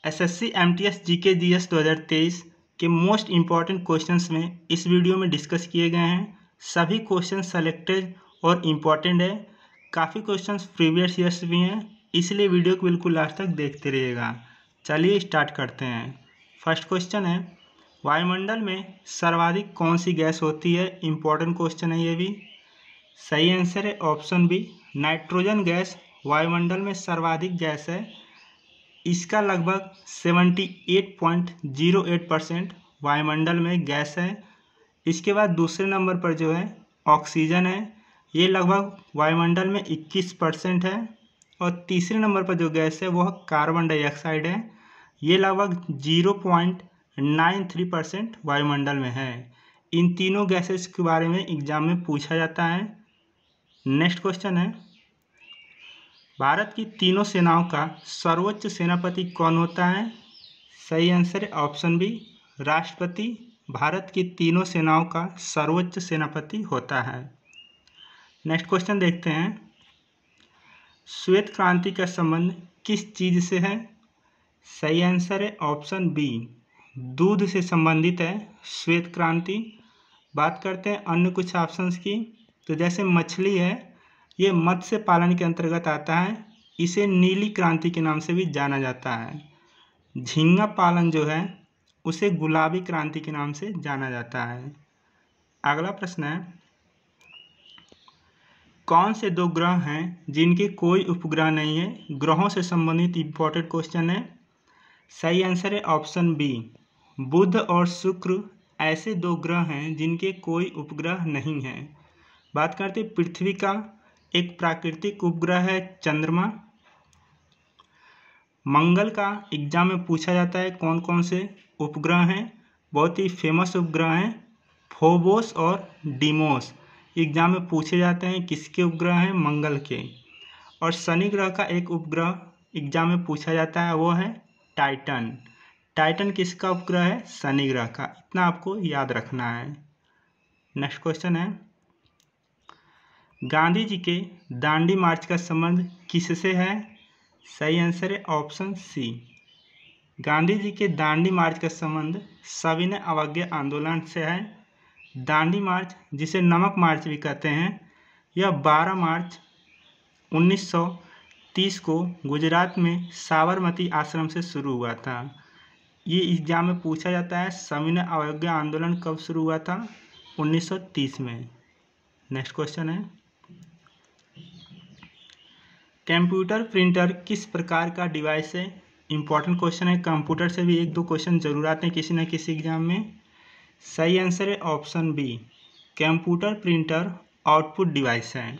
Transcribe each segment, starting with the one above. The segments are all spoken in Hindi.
एसएससी एमटीएस जीके जीएस 2023 के मोस्ट इम्पॉर्टेंट क्वेश्चंस में इस वीडियो में डिस्कस किए गए हैं। सभी क्वेश्चन सेलेक्टेड और इम्पॉर्टेंट है। काफ़ी क्वेश्चंस प्रीवियस ईयर्स भी हैं, इसलिए वीडियो को बिल्कुल लास्ट तक देखते रहिएगा। चलिए स्टार्ट करते हैं। फर्स्ट क्वेश्चन है, वायुमंडल में सर्वाधिक कौन सी गैस होती है? इम्पॉर्टेंट क्वेश्चन है ये भी। सही आंसर है ऑप्शन बी, नाइट्रोजन गैस वायुमंडल में सर्वाधिक गैस है। इसका लगभग 78.08% वायुमंडल में गैस है। इसके बाद दूसरे नंबर पर जो है ऑक्सीजन है, ये लगभग वायुमंडल में 21% है। और तीसरे नंबर पर जो गैस है वह कार्बन डाइऑक्साइड है, ये लगभग 0.93% वायुमंडल में है। इन तीनों गैसेस के बारे में एग्जाम में पूछा जाता है। नेक्स्ट क्वेश्चन है, भारत की तीनों सेनाओं का सर्वोच्च सेनापति कौन होता है? सही आंसर है ऑप्शन बी, राष्ट्रपति भारत की तीनों सेनाओं का सर्वोच्च सेनापति होता है। नेक्स्ट क्वेश्चन देखते हैं, श्वेत क्रांति का संबंध किस चीज से है? सही आंसर है ऑप्शन बी, दूध से संबंधित है श्वेत क्रांति। बात करते हैं अन्य कुछ ऑप्शंस की, तो जैसे मछली है, ये मत्स्य पालन के अंतर्गत आता है, इसे नीली क्रांति के नाम से भी जाना जाता है। झींगा पालन जो है उसे गुलाबी क्रांति के नाम से जाना जाता है। अगला प्रश्न है, कौन से दो ग्रह हैं जिनके कोई उपग्रह नहीं है? ग्रहों से संबंधित इंपॉर्टेंट क्वेश्चन है। सही आंसर है ऑप्शन बी, बुध और शुक्र ऐसे दो ग्रह हैं जिनके कोई उपग्रह नहीं है। बात करते हैं पृथ्वी का एक प्राकृतिक उपग्रह है चंद्रमा। मंगल का एग्जाम में पूछा जाता है कौन कौन से उपग्रह हैं, बहुत ही फेमस उपग्रह हैं फोबोस और डीमोस। एग्जाम में पूछे जाते हैं किसके उपग्रह हैं? मंगल के। और शनि ग्रह का एक उपग्रह एग्जाम में पूछा जाता है, वो है टाइटन। टाइटन किसका उपग्रह है? शनि ग्रह का। इतना आपको याद रखना है। नेक्स्ट क्वेश्चन है, गांधी जी के दांडी मार्च का संबंध किससे है? सही आंसर है ऑप्शन सी, गांधी जी के दांडी मार्च का संबंध सविनय अवज्ञा आंदोलन से है। दांडी मार्च, जिसे नमक मार्च भी कहते हैं, यह 12 मार्च 1930 को गुजरात में साबरमती आश्रम से शुरू हुआ था। ये एग्जाम में पूछा जाता है सविनय अवज्ञा आंदोलन कब शुरू हुआ था? 1930 में। नेक्स्ट क्वेश्चन है, कंप्यूटर प्रिंटर किस प्रकार का डिवाइस है? इंपॉर्टेंट क्वेश्चन है, कंप्यूटर से भी एक दो क्वेश्चन जरूर आते हैं किसी न किसी एग्जाम में। सही आंसर है option B, computer printer output device है।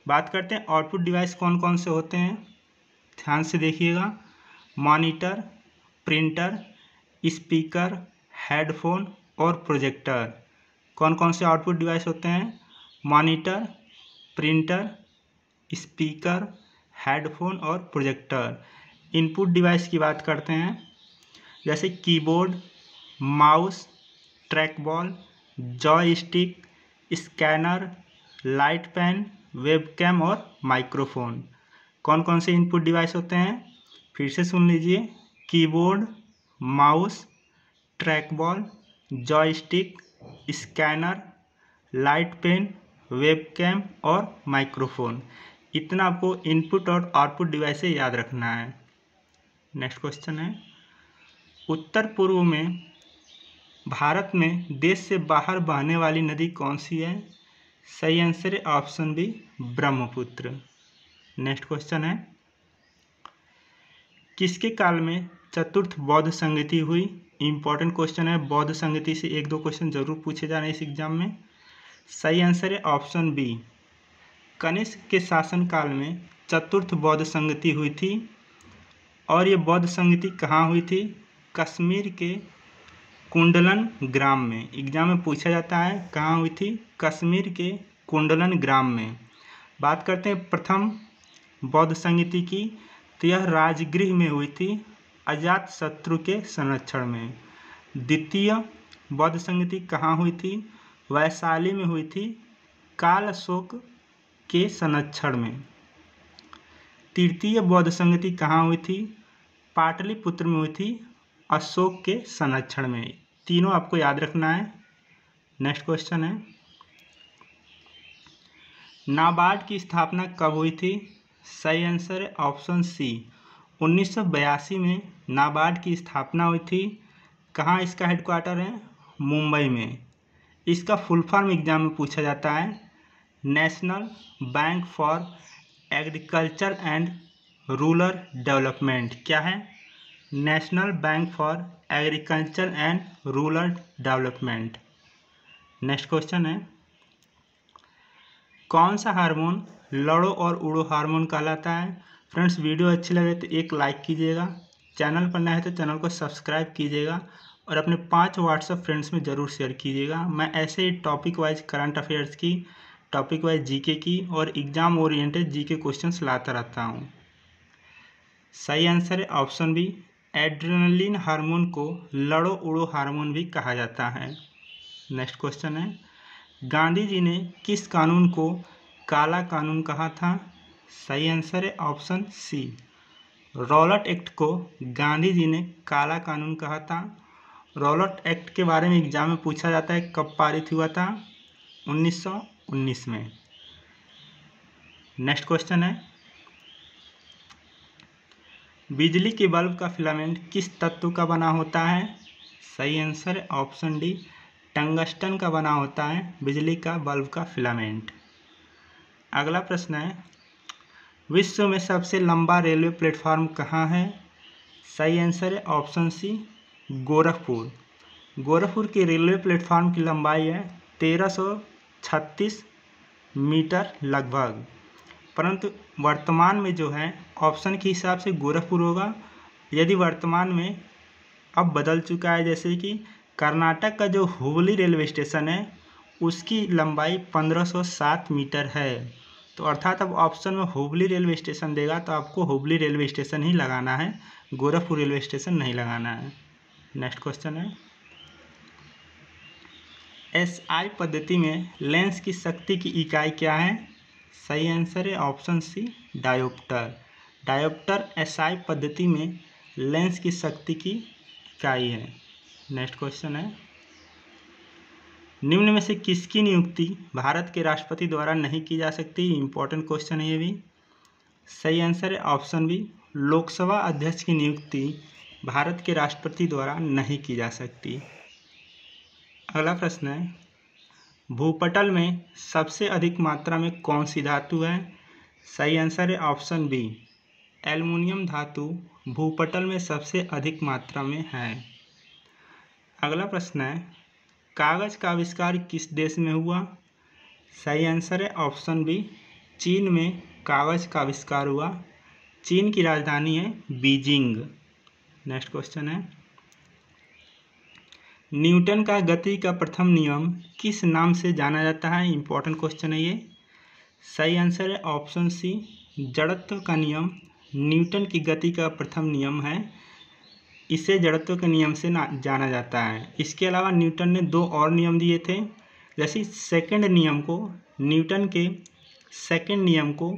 बात करते हैं आउटपुट डिवाइस कौन कौन से होते हैं, ध्यान से देखिएगा। मॉनिटर, प्रिंटर, स्पीकर, हेडफोन और प्रोजेक्टर। कौन कौन से आउटपुट डिवाइस होते हैं? मॉनिटर, प्रिंटर, स्पीकर, हेडफोन और प्रोजेक्टर। इनपुट डिवाइस की बात करते हैं, जैसे keyboard, mouse, track ball, joystick, scanner, light pen, webcam और माइक्रोफोन। कौन कौन से इनपुट डिवाइस होते हैं? फिर से सुन लीजिए, keyboard, mouse, track ball, joystick, scanner, light pen, webcam और माइक्रोफोन। इतना आपको इनपुट और आउटपुट डिवाइस से याद रखना है। नेक्स्ट क्वेश्चन है, उत्तर पूर्व में भारत में देश से बाहर बहने वाली नदी कौन सी है? सही आंसर है option B, Brahmaputra. Next question है, किसके काल में चतुर्थ बौद्ध संगति हुई? इंपॉर्टेंट क्वेश्चन है, बौद्ध संगति से एक दो क्वेश्चन जरूर पूछे जा रहे हैं इस एग्जाम में। सही आंसर है ऑप्शन बी, कनिष्क के शासनकाल में चतुर्थ बौद्ध संगति हुई थी। और ये बौद्ध संगति कहाँ हुई थी? कश्मीर के कुंडलन ग्राम में। एग्जाम में पूछा जाता है कहाँ हुई थी? कश्मीर के कुंडलन ग्राम में। बात करते हैं प्रथम बौद्ध संगति की, तो यह राजगृह में हुई थी, अजात शत्रु के संरक्षण में। द्वितीय बौद्ध संगति कहाँ हुई थी? वैशाली में हुई थी, काल अशोक के संरक्षण में। तृतीय बौद्ध संगति कहाँ हुई थी? पाटलिपुत्र में हुई थी अशोक के संरक्षण में। तीनों आपको याद रखना है। नेक्स्ट क्वेश्चन है, नाबार्ड की स्थापना कब हुई थी? सही आंसर है ऑप्शन सी, 1982 में नाबार्ड की स्थापना हुई थी। कहाँ इसका हेडक्वार्टर है? मुंबई में। इसका फुल फॉर्म एग्जाम में पूछा जाता है, national bank for agriculture and rural development. क्या है? National bank for agriculture and rural development. Next question है, कौन सा हार्मोन लड़ो और उड़ो हार्मोन कहलाता है? फ्रेंड्स, वीडियो अच्छी लगे तो एक लाइक कीजिएगा, चैनल पर नया है तो चैनल को सब्सक्राइब कीजिएगा और अपने 5 व्हाट्सएप फ्रेंड्स में ज़रूर शेयर कीजिएगा। मैं ऐसे ही टॉपिक वाइज करंट अफेयर्स की, टॉपिक वाइज जीके की और एग्ज़ाम ओरिएंटेड जीके क्वेश्चंस लाता रहता हूँ। सही आंसर है ऑप्शन बी, एड्रेनलिन हार्मोन को लड़ो उड़ो हार्मोन भी कहा जाता है। नेक्स्ट क्वेश्चन है, गांधी जी ने किस कानून को काला कानून कहा था? सही आंसर है ऑप्शन सी, रॉलेट एक्ट को गांधी जी ने काला कानून कहा था। रॉलेट एक्ट के बारे में एग्जाम में पूछा जाता है, कब पारित हुआ था? 1919 में। नेक्स्ट क्वेश्चन है, बिजली के बल्ब का फिलामेंट किस तत्व का बना होता है? सही आंसर है ऑप्शन डी, टंगस्टन का बना होता है बिजली का बल्ब का फिलामेंट। अगला प्रश्न है, विश्व में सबसे लंबा रेलवे प्लेटफॉर्म कहाँ है? सही आंसर है ऑप्शन सी, गोरखपुर। गोरखपुर के रेलवे प्लेटफॉर्म की लंबाई है 1336 मीटर लगभग, परंतु वर्तमान में जो है ऑप्शन के हिसाब से गोरखपुर होगा। यदि वर्तमान में अब बदल चुका है, जैसे कि कर्नाटक का जो हुबली रेलवे स्टेशन है उसकी लंबाई 1507 मीटर है, तो अर्थात अब ऑप्शन में हुबली रेलवे स्टेशन देगा तो आपको हुबली रेलवे स्टेशन ही लगाना है, गोरखपुर रेलवे स्टेशन नहीं लगाना है। नेक्स्ट क्वेश्चन है, एसआई पद्धति में लेंस की शक्ति की इकाई क्या है? सही आंसर है option C, dioptre. Dioptre SI पद्धति में लेंस की शक्ति की इकाई है। नेक्स्ट क्वेश्चन है, निम्न में से किसकी नियुक्ति भारत के राष्ट्रपति द्वारा नहीं की जा सकती? इंपॉर्टेंट क्वेश्चन है ये भी। सही आंसर है ऑप्शन बी, लोकसभा अध्यक्ष की नियुक्ति भारत के राष्ट्रपति द्वारा नहीं की जा सकती। अगला प्रश्न है, भूपटल में सबसे अधिक मात्रा में कौन सी धातु है? सही आंसर है ऑप्शन बी, एल्युमिनियम धातु भूपटल में सबसे अधिक मात्रा में है। अगला प्रश्न है, कागज का आविष्कार किस देश में हुआ? सही आंसर है ऑप्शन बी, चीन में कागज का आविष्कार हुआ। चीन की राजधानी है बीजिंग। नेक्स्ट क्वेश्चन है, न्यूटन का गति का प्रथम नियम किस नाम से जाना जाता है? इंपॉर्टेंट क्वेश्चन है ये। सही आंसर है ऑप्शन सी, जड़त्व का नियम न्यूटन की गति का प्रथम नियम है, इसे जड़त्व के नियम से जाना जाता है। इसके अलावा न्यूटन ने 2 और नियम दिए थे, जैसे सेकंड नियम को, न्यूटन के सेकंड नियम को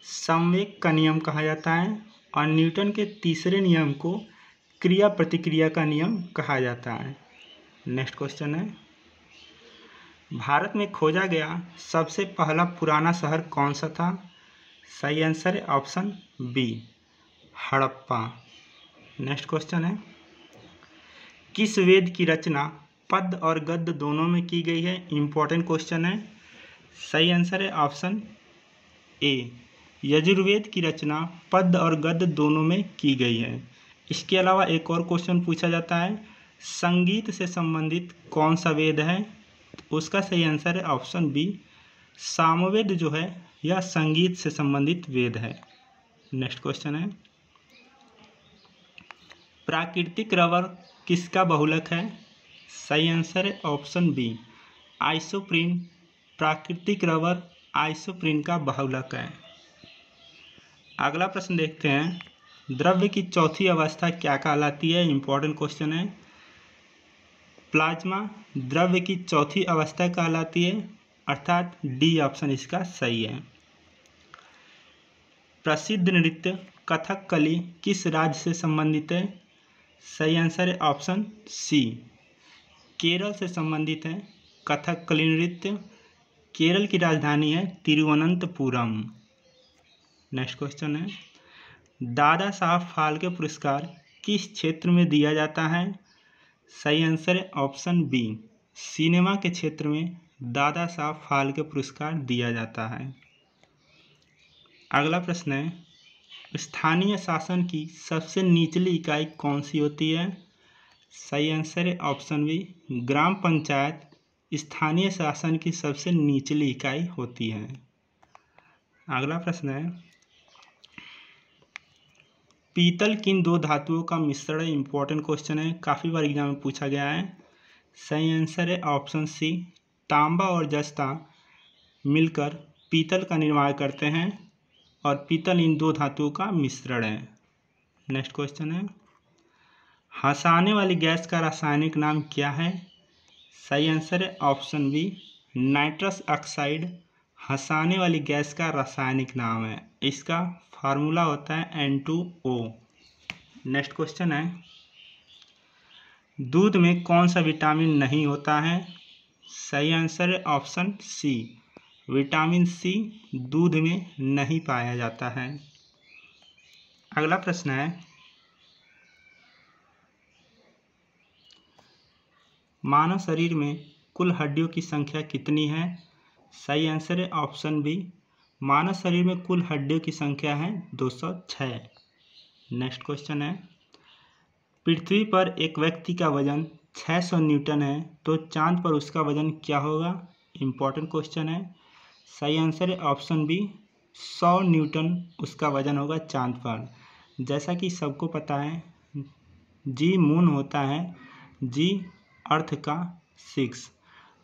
संवेग का नियम कहा जाता है और न्यूटन के तीसरे नियम को क्रिया प्रतिक्रिया का नियम कहा जाता है। नेक्स्ट क्वेश्चन है, भारत में खोजा गया सबसे पहला पुराना शहर कौन सा था? सही आंसर है option B, Harappa. Next question है, किस वेद की रचना पद्य और गद्य दोनों में की गई है? इंपॉर्टेंट क्वेश्चन है। सही आंसर है ऑप्शन ए, यजुर्वेद की रचना पद्य और गद्य दोनों में की गई है। इसके अलावा एक और क्वेश्चन पूछा जाता है, संगीत से संबंधित कौन सा वेद है? उसका सही आंसर है ऑप्शन बी, सामवेद जो है यह संगीत से संबंधित वेद है। नेक्स्ट क्वेश्चन है, प्राकृतिक रबर किसका बहुलक है? सही आंसर है ऑप्शन बी, आइसोप्रीन। प्राकृतिक रबर आइसोप्रीन का बहुलक है। अगला प्रश्न देखते हैं, द्रव्य की चौथी अवस्था क्या कहलाती है? इंपॉर्टेंट क्वेश्चन है। प्लाज्मा द्रव्य की चौथी अवस्था कहलाती है, अर्थात डी ऑप्शन इसका सही है। प्रसिद्ध नृत्य कथकली किस राज्य से संबंधित है? सही आंसर है ऑप्शन सी, केरल से संबंधित है कथकली नृत्य। केरल की राजधानी है तिरुवनंतपुरम। नेक्स्ट क्वेश्चन है, दादा साहब फाल्के पुरस्कार किस क्षेत्र में दिया जाता है? सही आंसर है ऑप्शन बी, सिनेमा के क्षेत्र में दादा साहब फाल्के पुरस्कार दिया जाता है। अगला प्रश्न है, स्थानीय शासन की सबसे निचली इकाई कौन सी होती है? सही आंसर है ऑप्शन बी, ग्राम पंचायत स्थानीय शासन की सबसे निचली इकाई होती है। अगला प्रश्न है, पीतल किन दो धातुओं का मिश्रण है? इंपॉर्टेंट क्वेश्चन है, काफ़ी बार एग्जाम में पूछा गया है। सही आंसर है ऑप्शन सी, तांबा और जस्ता मिलकर पीतल का निर्माण करते हैं और पीतल इन दो धातुओं का मिश्रण है। नेक्स्ट क्वेश्चन है, हंसाने वाली गैस का रासायनिक नाम क्या है? सही आंसर है ऑप्शन बी, नाइट्रस ऑक्साइड हंसाने वाली गैस का रासायनिक नाम है। इसका फार्मूला होता है N2O। नेक्स्ट क्वेश्चन है, दूध में कौन सा विटामिन नहीं होता है? सही आंसर है ऑप्शन सी, विटामिन सी दूध में नहीं पाया जाता है। अगला प्रश्न है, मानव शरीर में कुल हड्डियों की संख्या कितनी है? सही आंसर है ऑप्शन बी, मानव शरीर में कुल हड्डियों की संख्या है 206। नेक्स्ट क्वेश्चन है, पृथ्वी पर एक व्यक्ति का वजन 600 न्यूटन है तो चांद पर उसका वजन क्या होगा? इंपॉर्टेंट क्वेश्चन है। सही आंसर है ऑप्शन बी, 100 न्यूटन उसका वजन होगा चांद पर। जैसा कि सबको पता है, जी मून होता है, जी अर्थ का 6,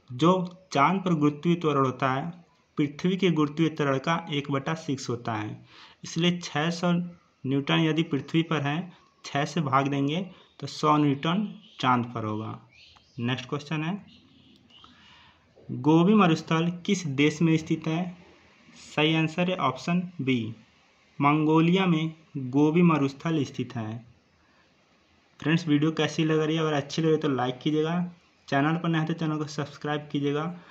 जो चांद पर गुरुत्वीय त्वरण होता है पृथ्वी के गुरुत्वीय त्वरण का 1/6 होता है। इसलिए 600 न्यूटन यदि पृथ्वी पर है, 6 से भाग देंगे तो 100 न्यूटन चांद पर होगा। नेक्स्ट क्वेश्चन है, गोबी मरुस्थल किस देश में स्थित है? सही आंसर है ऑप्शन बी, मंगोलिया में गोबी मरुस्थल स्थित है। फ्रेंड्स, वीडियो कैसी लग रही है? अगर अच्छी लगे तो लाइक कीजिएगा, चैनल पर नए हैं तो चैनल को सब्सक्राइब कीजिएगा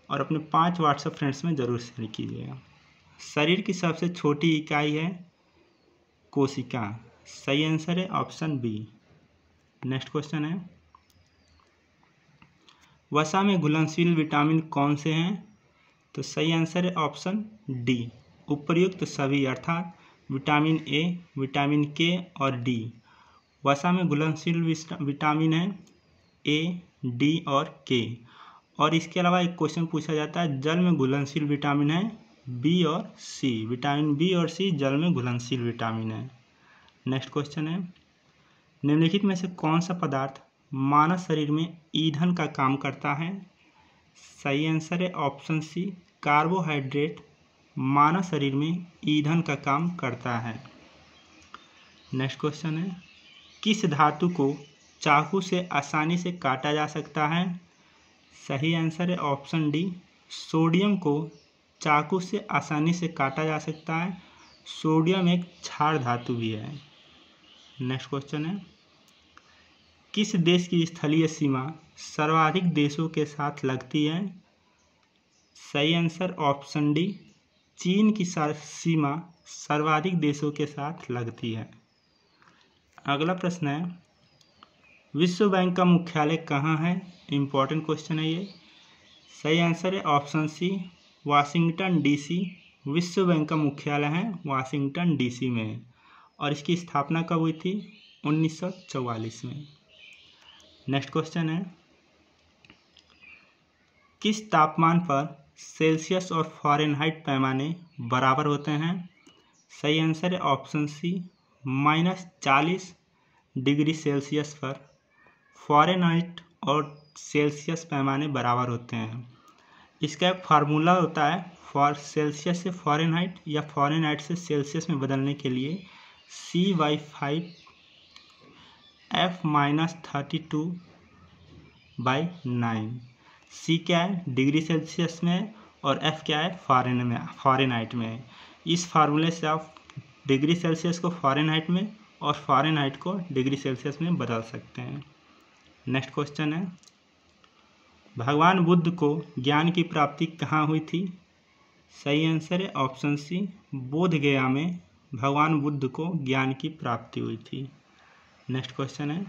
और अपने 5 व्हाट्सएप फ्रेंड्स में ज़रूर शेयर कीजिएगा। शरीर की सबसे छोटी इकाई है कोशिका। सही आंसर है ऑप्शन बी। नेक्स्ट क्वेश्चन है, वसा में घुलनशील विटामिन कौन से हैं? तो सही आंसर है ऑप्शन डी, उपर्युक्त सभी, अर्थात विटामिन ए, विटामिन के और डी। वसा में घुलनशील विटामिन है ए, डी और के। और इसके अलावा एक क्वेश्चन पूछा जाता है, जल में घुलनशील विटामिन है बी और सी। विटामिन बी और सी जल में घुलनशील विटामिन है। नेक्स्ट क्वेश्चन है, निम्नलिखित में से कौन सा पदार्थ मानव शरीर में ईंधन का काम करता है? सही आंसर है ऑप्शन सी, कार्बोहाइड्रेट मानव शरीर में ईंधन का काम करता है। नेक्स्ट क्वेश्चन है, किस धातु को चाकू से आसानी से काटा जा सकता है? सही आंसर है ऑप्शन डी, सोडियम को चाकू से आसानी से काटा जा सकता है। सोडियम एक क्षार धातु भी है। नेक्स्ट क्वेश्चन है, किस देश की स्थलीय सीमा सर्वाधिक देशों के साथ लगती है? सही आंसर ऑप्शन डी, चीन की सीमा सर्वाधिक देशों के साथ लगती है। अगला प्रश्न है, विश्व बैंक का मुख्यालय कहाँ है? इंपॉर्टेंट क्वेश्चन है ये। सही आंसर है ऑप्शन सी, वाशिंगटन डीसी। विश्व बैंक का मुख्यालय है वाशिंगटन डीसी में और इसकी स्थापना कब हुई थी? 1944 में। नेक्स्ट क्वेश्चन है, किस तापमान पर सेल्सियस और फ़ारेनहाइट पैमाने बराबर होते हैं? सही आंसर है ऑप्शन सी, -40 डिग्री सेल्सियस पर फ़ारेनहाइट और सेल्सियस पैमाने बराबर होते हैं। इसका एक फार्मूला होता है, सेल्सियस से फ़ारेनहाइट या फ़ारेनहाइट से सेल्सियस में बदलने के लिए C/5 F-32/9। सी क्या है? डिग्री सेल्सियस में और एफ क्या है? फ़ारेनहाइट में। इस फार्मूले से आप डिग्री सेल्सियस को फ़ारेनहाइट में और फ़ारेनहाइट को डिग्री सेल्सियस में बदल सकते हैं। नेक्स्ट क्वेश्चन है, भगवान बुद्ध को ज्ञान की प्राप्ति कहाँ हुई थी? सही आंसर है ऑप्शन सी, बोध गया में भगवान बुद्ध को ज्ञान की प्राप्ति हुई थी। नेक्स्ट क्वेश्चन है,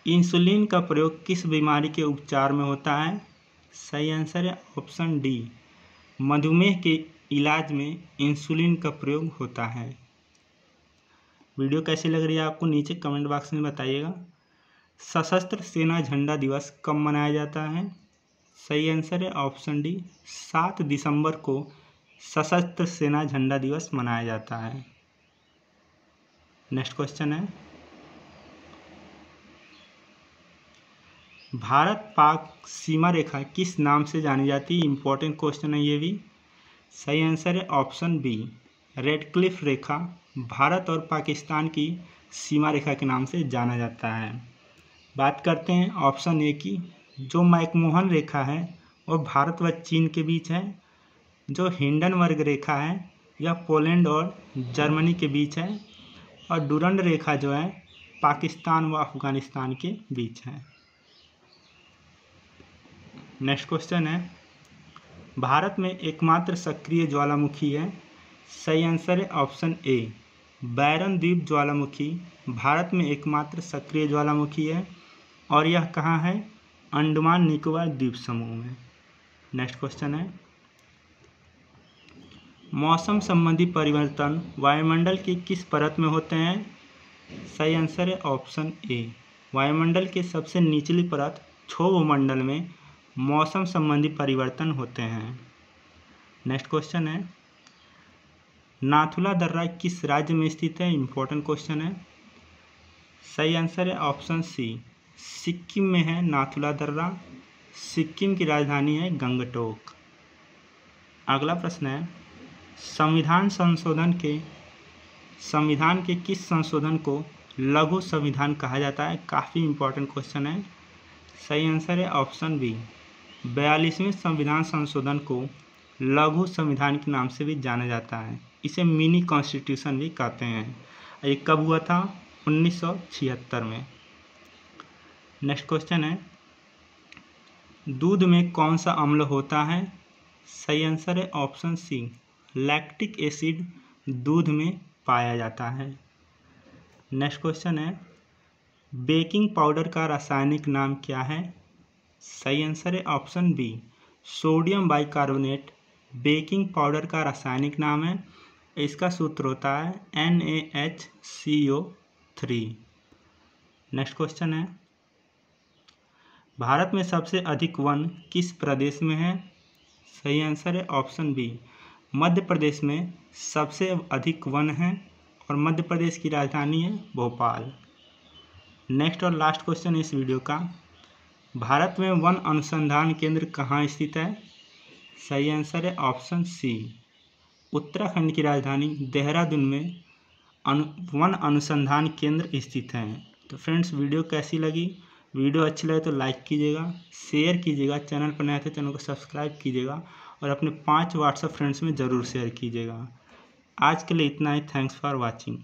इंसुलिन का प्रयोग किस बीमारी के उपचार में होता है? सही आंसर है ऑप्शन डी, मधुमेह के इलाज में इंसुलिन का प्रयोग होता है। वीडियो कैसी लग रही है आपको नीचे कमेंट बॉक्स में बताइएगा। सशस्त्र सेना झंडा दिवस कब मनाया जाता है? सही आंसर है ऑप्शन डी, 7 दिसंबर को सशस्त्र सेना झंडा दिवस मनाया जाता है। नेक्स्ट क्वेश्चन है, भारत पाक सीमा रेखा किस नाम से जानी जाती है? इंपॉर्टेंट क्वेश्चन है ये भी। सही आंसर है ऑप्शन बी, रेडक्लिफ रेखा भारत और पाकिस्तान की सीमा रेखा के नाम से जाना जाता है। बात करते हैं ऑप्शन ए की, जो मैकमोहन रेखा है वो भारत व चीन के बीच है। जो हिंडनबर्ग रेखा है यह पोलैंड और जर्मनी के बीच है। और डुरंड रेखा जो है पाकिस्तान व अफगानिस्तान के बीच है। नेक्स्ट क्वेश्चन है, भारत में एकमात्र सक्रिय ज्वालामुखी है? सही आंसर है ऑप्शन ए, बैरन द्वीप ज्वालामुखी भारत में एकमात्र सक्रिय ज्वालामुखी है और यह कहाँ है? अंडमान निकोबार द्वीप समूह में। नेक्स्ट क्वेश्चन है, मौसम संबंधी परिवर्तन वायुमंडल की किस परत में होते हैं? सही आंसर है ऑप्शन ए, वायुमंडल के सबसे निचली परत क्षोभमंडल में मौसम संबंधी परिवर्तन होते हैं। नेक्स्ट क्वेश्चन है, नाथुला दर्रा किस राज्य में स्थित है? इंपॉर्टेंट क्वेश्चन है। सही आंसर है ऑप्शन सी, सिक्किम में है नाथुला दर्रा। सिक्किम की राजधानी है गंगटोक। अगला प्रश्न है, संविधान के किस संशोधन को लघु संविधान कहा जाता है? काफ़ी इंपॉर्टेंट क्वेश्चन है। सही आंसर है ऑप्शन बी, 42वें संविधान संशोधन को लघु संविधान के नाम से भी जाना जाता है। इसे मिनी कॉन्स्टिट्यूशन भी कहते हैं। ये कब हुआ था? 1976 में। नेक्स्ट क्वेश्चन है, दूध में कौन सा अम्ल होता है? सही आंसर है ऑप्शन सी, लैक्टिक एसिड दूध में पाया जाता है। नेक्स्ट क्वेश्चन है, बेकिंग पाउडर का रासायनिक नाम क्या है? सही आंसर है option B, sodium bicarbonate baking powder का रासायनिक नाम है। इसका सूत्र होता है NaHCO3। नेक्स्ट क्वेश्चन है, भारत में सबसे अधिक वन किस प्रदेश में है? सही आंसर है ऑप्शन बी, मध्य प्रदेश में सबसे अधिक वन है और मध्य प्रदेश की राजधानी है भोपाल। नेक्स्ट और लास्ट क्वेश्चन इस वीडियो का, भारत में वन अनुसंधान केंद्र कहाँ स्थित है? सही आंसर है ऑप्शन सी, उत्तराखंड की राजधानी देहरादून में वन अनुसंधान केंद्र स्थित हैं। तो फ्रेंड्स, वीडियो कैसी लगी? वीडियो अच्छी लगे तो लाइक कीजिएगा, शेयर कीजिएगा, चैनल पर नए थे चैनल को सब्सक्राइब कीजिएगा और अपने 5 व्हाट्सएप फ्रेंड्स में ज़रूर शेयर कीजिएगा। आज के लिए इतना ही। Thanks for watching.